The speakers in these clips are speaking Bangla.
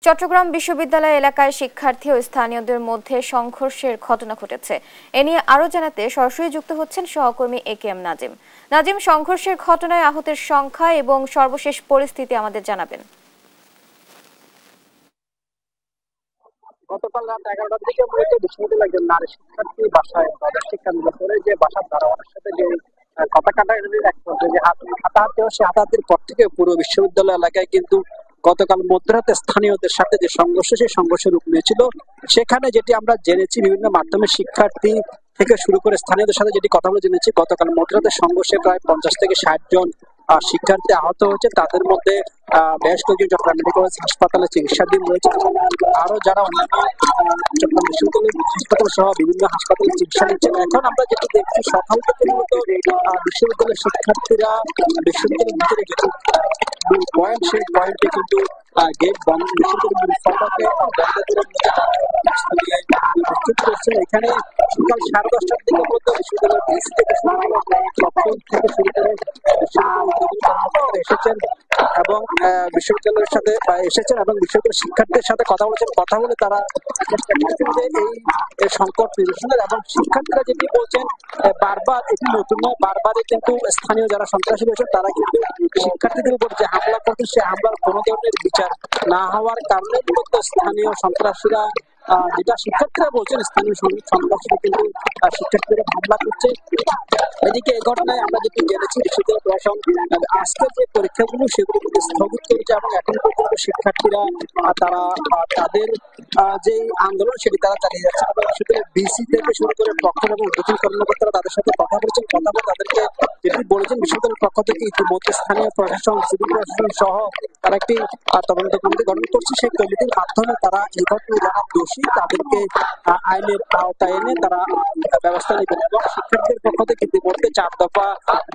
চট্টগ্রাম বিশ্ববিদ্যালয় এলাকায় শিক্ষার্থী ও স্থানীয়দের মধ্যে সংঘর্ষের ঘটনা ঘটেছে। এ নিয়ে আরো জানাতে সরাসরি যুক্ত হচ্ছেন সহকর্মী একেএম নাজিম। নাজিম, সংঘর্ষের ঘটনায় আহতের সংখ্যা এবং সর্বশেষ পরিস্থিতি আমাদের জানাবেন। গতকাল রাত 11টার দিকে মূলত বিশ্ববিদ্যালয়ের একজন নারী শিক্ষার্থী বাসায় প্রবেশ কেন্দ্র করে যে বাসার দারোয়ানের সাথে যে কথা কাটাকাটির এক পর্যায়ে যে হাতাহাতি হয়, সে হাতাহাতির পর থেকে পুরো বিশ্ববিদ্যালয় এলাকায় কিন্তু গতকাল মধ্যরাতে স্থানীয়দের সাথে যে সংঘর্ষ, সেই সংঘর্ষের রূপ নিয়েছিল। সেখানে যেটি আমরা জেনেছি, বিভিন্ন মাধ্যমিক শিক্ষার্থী থেকে শুরু করে স্থানীয়দের সাথে যেটি কথা বলে জেনেছি, গতকাল মধ্যরাতে সংঘর্ষে প্রায় 50 থেকে 60 জন শিক্ষার্থী আহত হয়েছে। তাদের মধ্যে বেশ কয়েকজন চট্টগ্রাম মেডিকেল কলেজ হাসপাতালে চিকিৎসাধীন রয়েছে এবং আরো যারা অন্যান্য চট্টগ্রাম বিশ্ববিদ্যালয় হাসপাতাল সহ বিভিন্ন হাসপাতালে চিকিৎসা নিচ্ছেন। এখন আমরা যেটি দেখছি, সকাল থেকে মূলত বিশ্ববিদ্যালয়ের শিক্ষার্থীরা বিশ্ববিদ্যালয়ের ভিতরে যেটি পয়েন্ট, সেই পয়েন্টে কিন্তু গেট বন্ধ, বিশ্ববিদ্যালয়ের ফটকে এখানে সকাল 10:30টার দিকে মধ্যে বিশ্ববিদ্যালয়ের ডিসি থেকে শুরু করে এসেছেন এবং বিশ্ববিদ্যালয়ের সাথে এসেছেন এবং বিশ্ববিদ্যালয়ের শিক্ষার্থীদের সাথে কথা বলেছেন। কথা বলে তারা এই সংকট নিরসনের এবং শিক্ষার্থীরা যেটি বলছেন, বারবার এটি নতুন নয়, বারবারই কিন্তু স্থানীয় যারা সন্ত্রাসী রয়েছে তারা কিন্তু শিক্ষার্থীদের উপর যে হামলা করছে, সে হামলার কোনো ধরনের বিচার না হওয়ার কারণে মূলত স্থানীয় সন্ত্রাসীরা, যেটা শিক্ষার্থীরা বলছেন, স্থানীয় সন্ত্রাসীরা কিন্তু শিক্ষার্থীরা হামলা করছে। এদিকে এই ঘটনায় আমরা যেটি জেনেছি, বিশ্ববিদ্যালয় প্রশাসন আজকের যে পরীক্ষাগুলো সেগুলো কিন্তু স্থগিত করেছে এবং এখন পর্যন্ত শিক্ষার্থীরা তারা তাদের যে আন্দোলন সেটি তারা চালিয়ে যাচ্ছে। বিশ্ববিদ্যালয়ের বিসি থেকে শুরু করে প্রক্টর এবং ঊর্ধ্বতন কর্মকর্তারা তাদের সাথে কথা বলেছেন। কথা বলে তাদেরকে যেটি বলেছেন, বিশ্ববিদ্যালয়ের পক্ষ থেকে ইতিমধ্যে স্থানীয় প্রশাসন, সিভিল প্রশাসন সহ তারা একটি তদন্ত কমিটি গঠন করছে। সেই কমিটির মাধ্যমে তারা এই ঘটনায় যারা দোষী তাদেরকে আইনের আওতায় এনে তারা ব্যবস্থা নেবেন এবং শিক্ষার্থীদের পক্ষ থেকে ইতিমধ্যে 4 দফা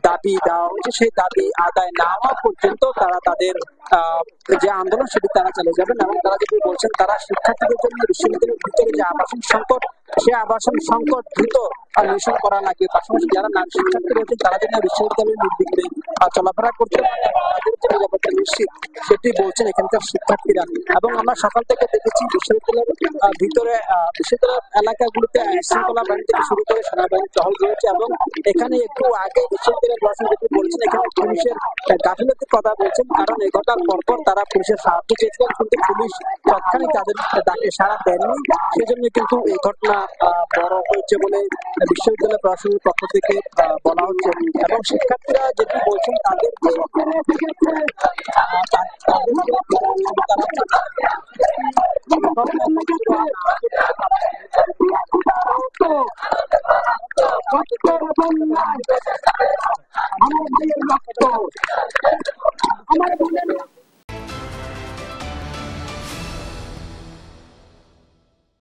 দাবি দেওয়া হয়েছে। সেই দাবি আদায় না হওয়া পর্যন্ত তারা তাদের যে আন্দোলন সেটি তারা চালিয়ে যাবেন এবং তারা যেটি বলছেন, তারা শিক্ষার্থীদের জন্য বিশ্ববিদ্যালয়ের ভিতরে যে আবাসন সংকট, সে আবাসন সংকট দ্রুত নিরসন করা লাগবে। পাশাপাশি যারা নারী শিক্ষার্থী রয়েছে তারা যেন বিশ্ববিদ্যালয়ের নির্বিঘ্নে চলাফেরা করছে, তাদের যে নিরাপত্তা নিশ্চিত সেটি বলছেন এখানকার শিক্ষার্থীরা। এবং আমরা সকাল থেকে দেখেছি বিশ্ববিদ্যালয়ের ভিতরে, বিশ্ববিদ্যালয়ের এলাকাগুলিতে শৃঙ্খলা বাহিনী থেকে শুরু করে সেনাবাহিনী টহল রয়েছে এবং এখানে একটু আগে বিশ্ববিদ্যালয়ের প্রশাসন যেটি বলছেন, এখানে পুলিশের গাফিলতির কথা বলছেন, কারণ এই ঘটনার পরপর তারা পুলিশের সাহায্য চেয়েছিলেন কিন্তু পুলিশ তৎক্ষণাৎ তাদের ডাকে সাড়া দেননি। সেজন্য কিন্তু এই ঘটনা বড় হয়েছে বলে বিশ্ববিদ্যালয় প্রশাসনের পক্ষ থেকে বলা হচ্ছে এবং শিক্ষার্থীরা যেটি বলছেন, তাদের